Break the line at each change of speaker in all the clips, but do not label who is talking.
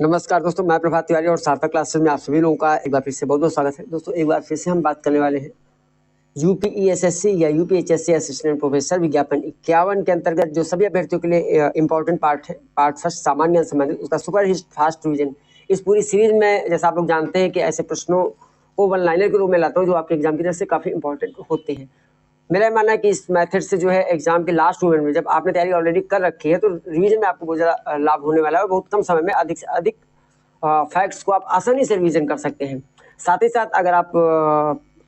नमस्कार दोस्तों, मैं प्रभात तिवारी और सार्थक क्लासेस में आप सभी लोगों का एक बार फिर से बहुत बहुत स्वागत है। दोस्तों, एक बार फिर से हम बात करने वाले हैं यूपीईएसएससी या यूपीएचएससी असिस्टेंट प्रोफेसर विज्ञापन 51 के अंतर्गत जो सभी अभ्यर्थियों के लिए इंपॉर्टेंट पार्ट है, पार्ट फर्स्ट सामान्य संबंधित उसका सुपर हिट फास्ट रिवीजन। इस पूरी सीरीज में जैसा आप लोग जानते हैं कि ऐसे प्रश्नों को वन लाइनर के रूप में लाता हूँ जो आपके एग्जाम की तरफ से काफ़ी इंपॉर्टेंट होते हैं। मेरा मानना है कि इस मेथड से जो है एग्जाम के लास्ट मोमेंट में जब आपने तैयारी ऑलरेडी कर रखी है तो रिवीजन में आपको बहुत ज़्यादा लाभ होने वाला है और बहुत कम समय में अधिक से अधिक फैक्ट्स को आप आसानी से रिवीजन कर सकते हैं। साथ ही साथ अगर आप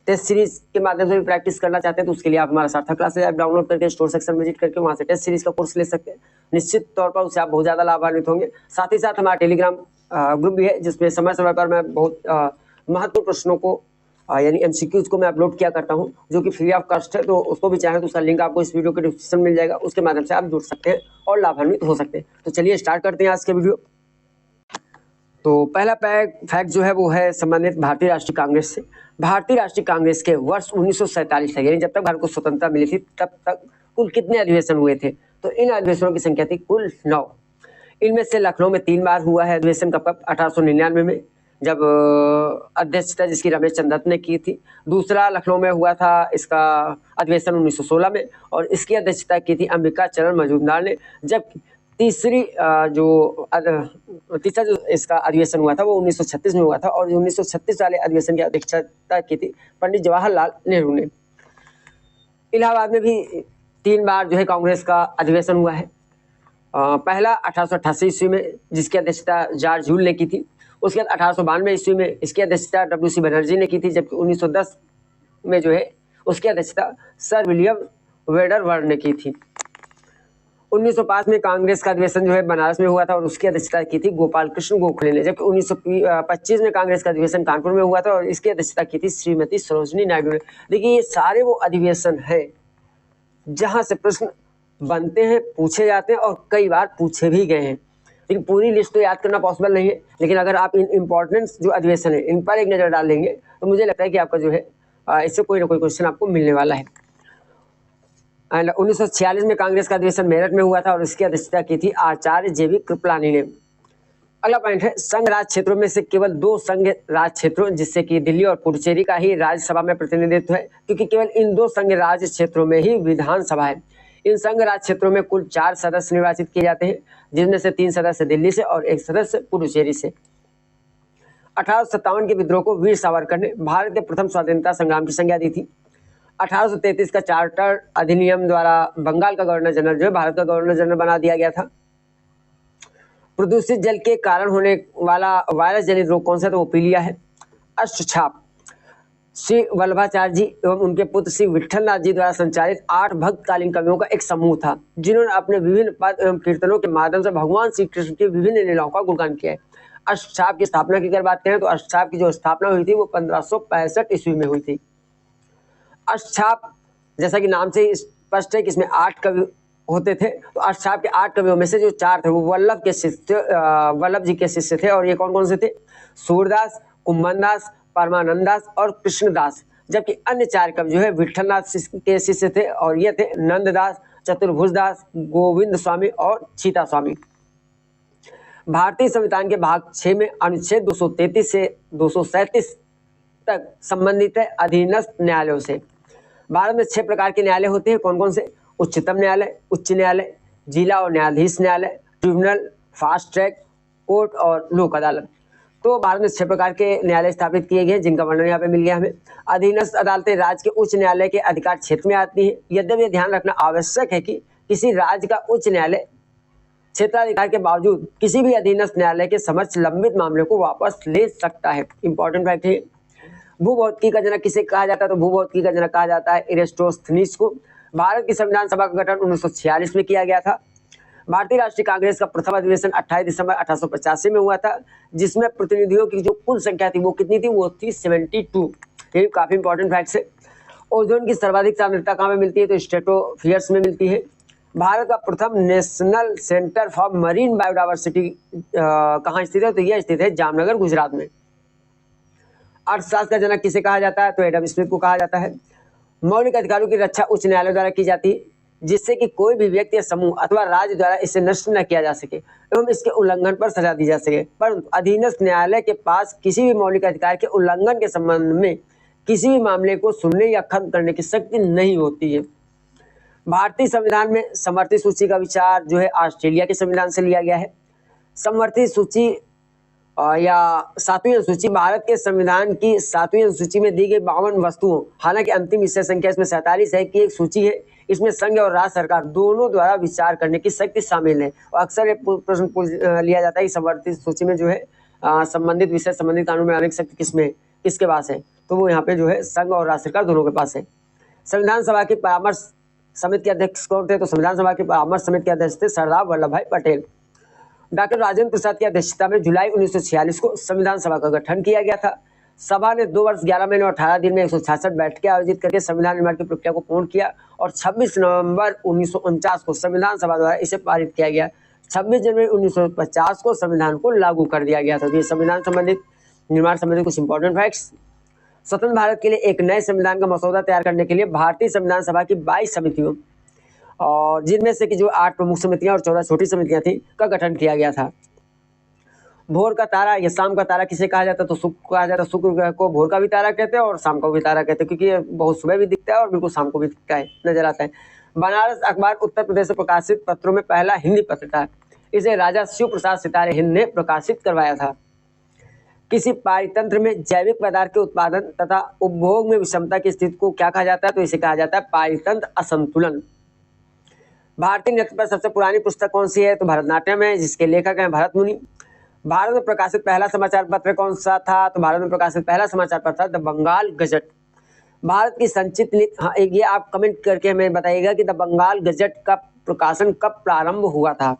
टेस्ट सीरीज के माध्यम से भी प्रैक्टिस करना चाहते हैं तो उसके लिए आप हमारा सार्थक क्लासेस ऐप डाउनलोड करके स्टोर सेक्शन विजिट करके वहाँ से टेस्ट सीरीज का कोर्स ले सकते हैं। निश्चित तौर पर उससे आप बहुत ज़्यादा लाभान्वित होंगे। साथ ही साथ हमारा टेलीग्राम ग्रुप भी है जिसमें समय समय पर मैं बहुत महत्वपूर्ण प्रश्नों को यानी एमसीक्यूज को मैं अपलोड किया करता हूं जो कि फ्री ऑफ कॉस्ट है। तो उसको भी चाहें तो उसका लिंक आपको इस वीडियो के डिस्क्रिप्शन में मिल जाएगा, उसके माध्यम से आप जुड़ सकते हैं और लाभान्वित हो सकते हैं। तो चलिए स्टार्ट करते हैं आज के वीडियो। तो पहला फैक्ट जो है वो है संबंधित भारतीय राष्ट्रीय कांग्रेस से। भारतीय राष्ट्रीय कांग्रेस के वर्ष 1947 तक यानी जब तक भारत को स्वतंत्रता मिली थी तब तक कुल कितने अधिवेशन हुए थे? तो इन अधिवेशनों की संख्या थी कुल 9। इनमें से लखनऊ में 3 बार हुआ है अधिवेशन का। कब? 1899 में जब अध्यक्षता जिसकी रमेश चंद्र दत्त ने की थी। दूसरा लखनऊ में हुआ था इसका अधिवेशन 1916 में और इसकी अध्यक्षता की थी अंबिका चरण मजूमदार ने। जब तीसरा जो इसका अधिवेशन हुआ था वो 1936 में हुआ था और 1936 वाले अधिवेशन की अध्यक्षता की थी पंडित जवाहरलाल नेहरू ने। इलाहाबाद में भी 3 बार जो है कांग्रेस का अधिवेशन हुआ है। पहला 1888 ईस्वी में जिसकी अध्यक्षता जॉर्ज ह्यूल ने की थी। उसके बाद 1892 ईस्वी में इसकी अध्यक्षता डब्ल्यू.सी. बनर्जी ने की थी, जबकि 1910 में जो है उसकी अध्यक्षता सर विलियम वेडरवर्ड ने की थी। 1905 में कांग्रेस का अधिवेशन जो है बनारस में हुआ था और उसकी अध्यक्षता की थी गोपाल कृष्ण गोखले ने, जबकि 1925 में कांग्रेस का अधिवेशन कानपुर में हुआ था और इसकी अध्यक्षता की थी श्रीमती सरोजनी नायडू ने। देखिए, ये सारे वो अधिवेशन है जहां से प्रश्न बनते हैं, पूछे जाते हैं और कई बार पूछे भी गए हैं। लेकिन पूरी लिस्ट तो याद करना पॉसिबल नहीं है, लेकिन अगर आप इन इम्पोर्टेंट जो अधिवेशन है इन पर एक नज़र डाल लेंगे तो मुझे लगता है कि आपका जो है इससे कोई ना कोई क्वेश्चन आपको मिलने वाला है। 1946 में कांग्रेस का अधिवेशन मेरठ में हुआ था और इसकी अध्यक्षता की थी आचार्य जेबी कृपलानी ने। अगला पॉइंट है संघ राज क्षेत्रों में से केवल 2 संघ राज क्षेत्रों जिससे कि दिल्ली और पुडुचेरी का ही राज्यसभा में प्रतिनिधित्व है, क्योंकि केवल इन 2 संघ राज क्षेत्रों में ही विधानसभा है। इन संघ राज क्षेत्रों में कुल 4 सदस्य निर्वाचित किए जाते हैं, जिनमें से 3 सदस्य दिल्ली से और 1 सदस्य पुडुचेरी से। 1857 के विद्रोह को वीर सावरकर ने भारत के प्रथम स्वतंत्रता संग्राम की संज्ञा दी थी। 1833 का चार्टर अधिनियम द्वारा बंगाल का गवर्नर जनरल जो है भारत का गवर्नर जनरल बना दिया गया था। प्रदूषित जल के कारण होने वाला वायरस जनित रोग कौन सा? तो वो पीलिया है। अष्टछाप श्री वल्लभाचार्य जी एवं उनके पुत्र श्री विट्ठलनाथ जी द्वारा संचालित 8 भक्तकालीन कवियों का एक समूह था, जिन्होंने अपने विभिन्न पद एवं कीर्तनों के माध्यम से भगवान श्री कृष्ण की विभिन्न लीलाओं का गुणगान किया है। अष्टछाप की स्थापना की अगर बात करें तो अष्टछाप की जो स्थापना हुई थी वो 1565 ईस्वी में हुई थी। अष्टछाप जैसा कि नाम से स्पष्ट है कि इसमें 8 कवि होते थे, तो अष्टछाप के 8 कवियों में से जो 4 थे वो वल्लभ जी के शिष्य थे। और ये कौन कौन से थे? सूरदास, कुंभनदास, परमानंदास और कृष्णदास। जबकि अन्य 4 कवि जो है विट्ठलनाथ के शिष्य थे और ये थे नंददास, चतुर्भुजदास, गोविंद स्वामी और चीता स्वामी। भारतीय संविधान के भाग 6 में अनुच्छेद 233 से 237 तक संबंधित है अधीनस्थ न्यायालयों से। भारत में 6 प्रकार के न्यायालय होते हैं। कौन कौन से? उच्चतम न्यायालय, उच्च न्यायालय, जिला और न्यायाधीश न्यायालय, ट्रिब्यूनल, फास्ट ट्रैक कोर्ट और लोक अदालत। तो भारत में 6 प्रकार के न्यायालय स्थापित किए गए जिनका वर्णन यहाँ पे मिल गया हमें। अधीनस्थ अदालतें राज्य के उच्च न्यायालय के अधिकार क्षेत्र में आती है। यद्यपि ध्यान रखना आवश्यक है कि किसी राज्य का उच्च न्यायालय क्षेत्राधिकार के बावजूद किसी भी अधीनस्थ न्यायालय के समक्ष लंबित मामले को वापस ले सकता है। इंपॉर्टेंट फैक्ट है। भूभौतिकी का जनक किसे कहा जाता है? तो भूभौतिकी का जनक कहा जाता है इरेस्टोस्थनीज को। भारत की संविधान सभा का गठन 1946 में किया गया था। भारतीय राष्ट्रीय कांग्रेस का प्रथम अधिवेशन 28 दिसंबर 1885 में हुआ था, जिसमें प्रतिनिधियों की जो कुल संख्या थी वो कितनी थी? वो थी 72। ये काफी इंपॉर्टेंट फैक्ट्स है। ओजोन की सर्वाधिक सांद्रता कहाँ में मिलती है? तो स्ट्रेटोस्फीयर में मिलती है। भारत का प्रथम national centre for marine biodiversity कहाँ स्थित है? तो यह स्थित है जामनगर, गुजरात में। अर्थशास्त्र का जनक किसे कहा जाता है? तो एडम स्मिथ को कहा जाता है। मौलिक अधिकारों की रक्षा उच्च न्यायालय द्वारा की जाती है। जिससे कि कोई भी व्यक्ति या समूह अथवा राज्य द्वारा इसे नष्ट न किया जा सके एवं इसके उल्लंघन पर सजा दी जा सके। परंतु अधीनस्थ न्यायालय के पास किसी भी मौलिक अधिकार के उल्लंघन के संबंध में किसी भी मामले को सुनने या खत्म करने की शक्ति नहीं होती है। भारतीय संविधान में समवर्ती सूची का विचार जो है ऑस्ट्रेलिया के संविधान से लिया गया है। समवर्ती सूची या 7वीं अनुसूची भारत के संविधान की 7वीं अनुसूची में दी गई 52 वस्तुओं, हालांकि अंतिम विषय संख्या इसमें 47 है, कि एक सूची है। इसमें संघ और राज्य सरकार दोनों द्वारा विचार करने की शक्ति शामिल है। और अक्सर ये प्रश्न लिया जाता है कि समवर्ती सूची में जो है संबंधित विषय संबंधित कानून बनाने की शक्ति किसके पास है, तो वो यहाँ पे जो है संघ और राज्य सरकार दोनों के पास है। संविधान सभा की परामर्श समिति के अध्यक्ष कौन थे, तो संविधान सभा की परामर्श समिति के अध्यक्ष थे सरदार वल्लभ भाई पटेल। डॉक्टर राजेंद्र प्रसाद की अध्यक्षता में जुलाई 1946 को संविधान सभा का गठन किया गया था। सभा ने 2 वर्ष 11 महीने और 18 दिन में 166 बैठकें आयोजित करके संविधान निर्माण की प्रक्रिया को पूर्ण किया और 26 नवंबर 1949 को संविधान सभा द्वारा इसे पारित किया गया। 26 जनवरी 1950 को संविधान को लागू कर दिया गया था। तो ये संविधान संबंधित निर्माण संबंधित कुछ इंपॉर्टेंट फैक्ट्स। स्वतंत्र भारत के लिए एक नए संविधान का मसौदा तैयार करने के लिए भारतीय संविधान सभा की 22 समितियों, और जिनमें से कि जो 8 प्रमुख समितियां और 14 छोटी समितियां थी, का गठन किया गया था। भोर का तारा या शाम का तारा किसे कहा जाता है, तो शुक्र कहा जाता है। शुक्र ग्रह को भोर का भी तारा कहते हैं और शाम का भी तारा कहते हैं, क्योंकि ये बहुत सुबह भी दिखता है और बिल्कुल शाम को भी दिखता है, नजर आता है। बनारस अखबार उत्तर प्रदेश से प्रकाशित पत्रों में पहला हिंदी पत्र था। इसे राजा शिव प्रसाद सितारे हिंद ने प्रकाशित करवाया था। किसी पारितंत्र में जैविक पदार्थ के उत्पादन तथा उपभोग में विषमता की स्थिति को क्या कहा जाता है, तो इसे कहा जाता है पारितंत्र असंतुलन। भारतीय नृत्य पर सबसे पुरानी पुस्तक कौन सी है, तो भरतनाट्यम है, जिसके लेखक हैं भरत मुनि। भारत में प्रकाशित पहला समाचार पत्र कौन सा था, तो भारत में प्रकाशित पहला समाचार पत्र था द बंगाल गजट। भारत की संचित नीति, हाँ एक ये आप कमेंट करके हमें बताइएगा कि द बंगाल गजट का प्रकाशन कब प्रारंभ हुआ था।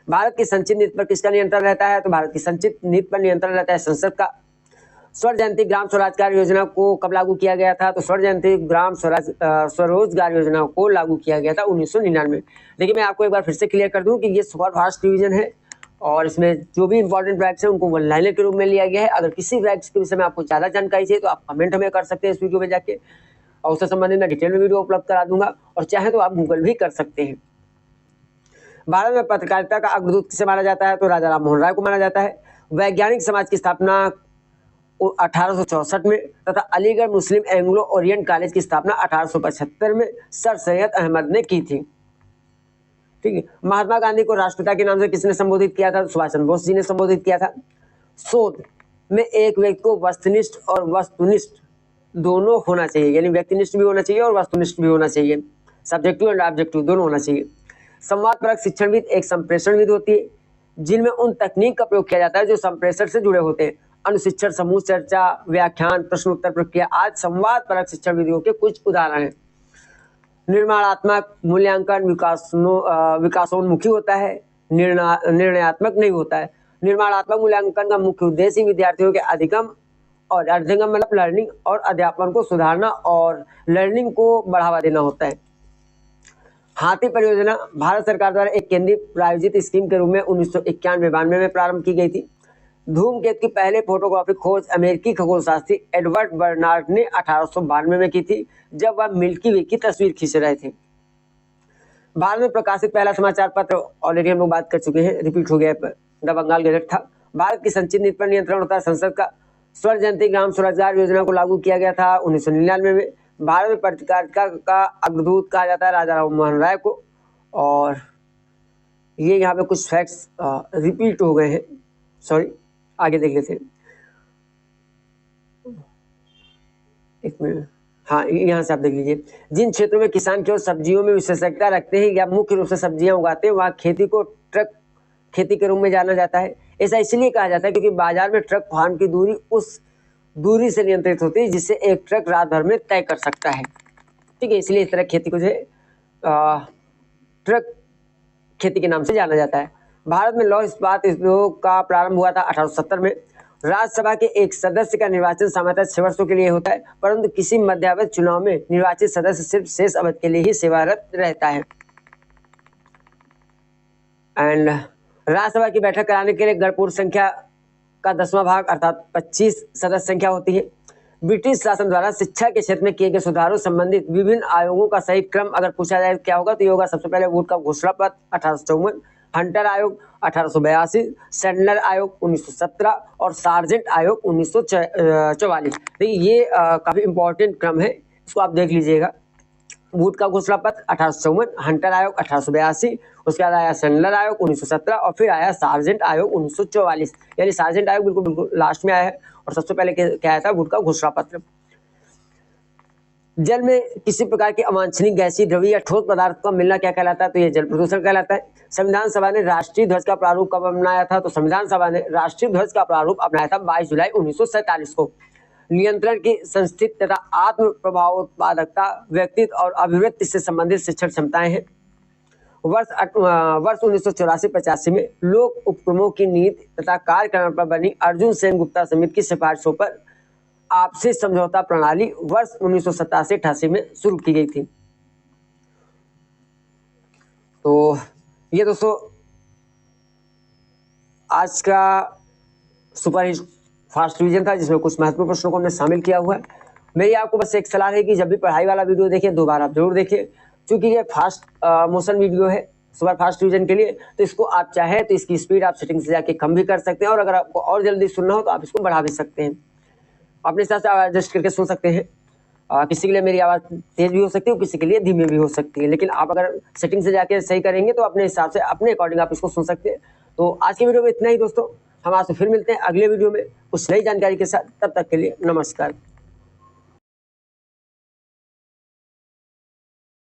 भारत की संचित नीति पर किसका नियंत्रण रहता है, तो भारत की संचित नीति पर नियंत्रण रहता है संसद का। स्वर्ण जयंती ग्राम स्वरोजगार योजना को कब लागू किया गया था, तो स्वर्ण जयंती ग्राम स्वरोजगार योजना को लागू किया गया था 1999। देखिए मैं आपको एक बार फिर से क्लियर कर दूं कि ये सुपर फास्ट रिवीजन है और इसमें जो भी इंपॉर्टेंट फैक्ट्स हैं उनको वन लाइनर के रूप में लिया गया है। अगर किसी फैक्ट्स के विषय में आपको ज़्यादा जानकारी चाहिए तो आप कमेंट हमें कर सकते हैं इस वीडियो में जाके, और उससे संबंधित मैं डिटेल में वीडियो उपलब्ध करा दूंगा, और चाहे तो आप गूगल भी कर सकते हैं। भारत में पत्रकारिता का अग्रदूत किसे माना जाता है, तो राजा राम मोहन राय को माना जाता है। वैज्ञानिक समाज की स्थापना 1864 में तथा अलीगढ़ मुस्लिम एंग्लो ओरिएंट कॉलेज की स्थापना 1875 में सर सैयद अहमद ने की थी। ठीक है। महात्मा गांधी को राष्ट्रपिता के नाम से किसने संबोधित किया था, सुभाष चंद्र बोस जी ने संबोधित किया था। शोध में एक व्यक्ति को वस्तुनिष्ठ और वस्तुनिष्ठ दोनों होना चाहिए, यानी व्यक्तिनिष्ठ भी होना चाहिए और वस्तुनिष्ठ भी होना चाहिए, सब्जेक्टिव एंड ऑब्जेक्टिव दोनों होना चाहिए। संवादपरक शिक्षणविद एक संप्रेषणविद होती है, जिनमें उन तकनीक का प्रयोग किया जाता है जो संप्रेषण से जुड़े होते हैं। अनुशिक्षण, समूह चर्चा, व्याख्यान, प्रश्न उत्तर प्रक्रिया आज संवादपरक शिक्षण विधियों के कुछ उदाहरण हैं। निर्माणात्मक मूल्यांकन विकासोन्मुखी होता है, निर्णयात्मक नहीं होता है। निर्माणात्मक मूल्यांकन का मुख्य उद्देश्य विद्यार्थियों के अधिगम और अर्धगम मतलब लर्निंग और अध्यापन को सुधारना और लर्निंग को बढ़ावा देना होता है। हाथी परियोजना भारत सरकार द्वारा एक केंद्रीय प्रायोजित स्कीम के रूप में 1991-92 में प्रारंभ की गई थी। धूमकेतु की पहले फोटोग्राफी खोज अमेरिकी खगोलशास्त्री एडवर्ड बर्नार्ड ने 1892 में की थी, जब वह मिल्की वे की तस्वीर खींच रहे थे। भारत में प्रकाशित पहला समाचार पत्र ऑलरेडी हम लोग बात कर चुके हैं, रिपीट हो गया, द बंगाल गजट था। भारत की संचित नीति पर नियंत्रण होता है संसद का। स्वर्ण जयंती ग्राम स्वरोजगार योजना को लागू किया गया था 1999 में। भारत में पत्रकारिता का अग्रदूत कहा जाता है राजा राम मोहन राय को। और ये यहाँ पे कुछ फैक्ट्स रिपीट हो गए हैं, सॉरी आगे देख लेते हैं। एक मिनट, हाँ यहाँ से आप देख लीजिए। जिन क्षेत्रों में किसान केवल सब्जियों में विशेषज्ञता रखते हैं या मुख्य रूप से सब्जियां उगाते हैं, वहाँ खेती को ट्रक खेती के रूप में जाना जाता है। ऐसा इसलिए कहा जाता है क्योंकि बाजार में ट्रक फार्म की दूरी उस दूरी से नियंत्रित होती है जिससे एक ट्रक रात भर में तय कर सकता है। ठीक है, इसलिए इस तरह खेती को जो है ट्रक खेती के नाम से जाना जाता है। भारत में लौह इस्पात उद्योग का प्रारंभ हुआ था 1870 में। राज्यसभा के एक सदस्य का निर्वाचन सामान्यतः 6 वर्षों के लिए होता है, परंतु किसी मध्यावधि चुनाव में निर्वाचित सदस्य सिर्फ शेष अवधि के लिए ही सेवारत रहता है। एंड राज्यसभा की बैठक कराने के लिए गणपूर्ण संख्या का 10वां भाग अर्थात 25 सदस्य संख्या होती है। ब्रिटिश शासन द्वारा शिक्षा के क्षेत्र में किए गए सुधारों संबंधित विभिन्न आयोगों का सही क्रम अगर पूछा जाए क्या होगा, तो ये होगा सबसे पहले वुड का घोषणा पत्र 1854, हंटर आयोग 1882, सैंडलर आयोग 1917 और सार्जेंट आयोग 1944। तो ये काफी इंपॉर्टेंट क्रम है, इसको आप देख लीजिएगा। वुड का घोषणा पत्र 1854, हंटर आयोग 1882, उसके बाद आया सैंडलर आयोग 1917 और फिर आया सार्जेंट आयोग 1944। यानी सार्जेंट आयोग बिल्कुल बिल्कुल लास्ट में आया है और सबसे पहले क्या आया था, वुड का घोषणा पत्र। जल में किसी प्रकार की अवांछनीय गैसीय द्रव्य या ठोस पदार्थ का मिलना क्या कहलाता है, तो ये जल प्रदूषण कहलाता है। संविधान सभा ने राष्ट्रीय ध्वज का प्रारूप कब अपनाया था, तो संविधान सभा ने राष्ट्रीय ध्वज का प्रारूप अपनाया था 22 जुलाई 1947 को। नियंत्रण की संस्थित तथा आत्म प्रभाव उत्पादकता व्यक्तित्व और अभिव्यक्ति से संबंधित शिक्षण क्षमताएं हैं। वर्ष 1984-85 में लोक उपक्रमों की नीति तथा कार्यक्रम पर बनी अर्जुन सेन गुप्ता समिति की सिफारिशों पर आपसी समझौता प्रणाली वर्ष 1987-88 में शुरू की गई थी। तो ये दोस्तों आज का सुपर फास्ट रिवीजन था, जिसमें कुछ महत्वपूर्ण प्रश्नों को हमने शामिल किया हुआ है। मेरी आपको बस एक सलाह है कि जब भी पढ़ाई वाला वीडियो देखिए 2 बार आप जरूर देखिए, क्योंकि ये फास्ट मोशन वीडियो है सुपर फास्ट रिवीजन के लिए। तो इसको आप चाहें तो इसकी स्पीड आप सेटिंग से जाके कम भी कर सकते हैं, और अगर आपको और जल्दी सुनना हो तो आप इसको बढ़ा भी सकते हैं, अपने हिसाब से एडजस्ट करके सुन सकते हैं। किसी के लिए मेरी आवाज़ तेज भी हो सकती है, किसी के लिए धीमी भी हो सकती है, लेकिन आप अगर सेटिंग से जाके सही करेंगे तो अपने हिसाब से अपने अकॉर्डिंग आप इसको सुन सकते हैं। तो आज की वीडियो में इतना ही दोस्तों, हम आपसे फिर मिलते हैं अगले वीडियो में कुछ नई जानकारी के साथ। तब तक के लिए नमस्कार।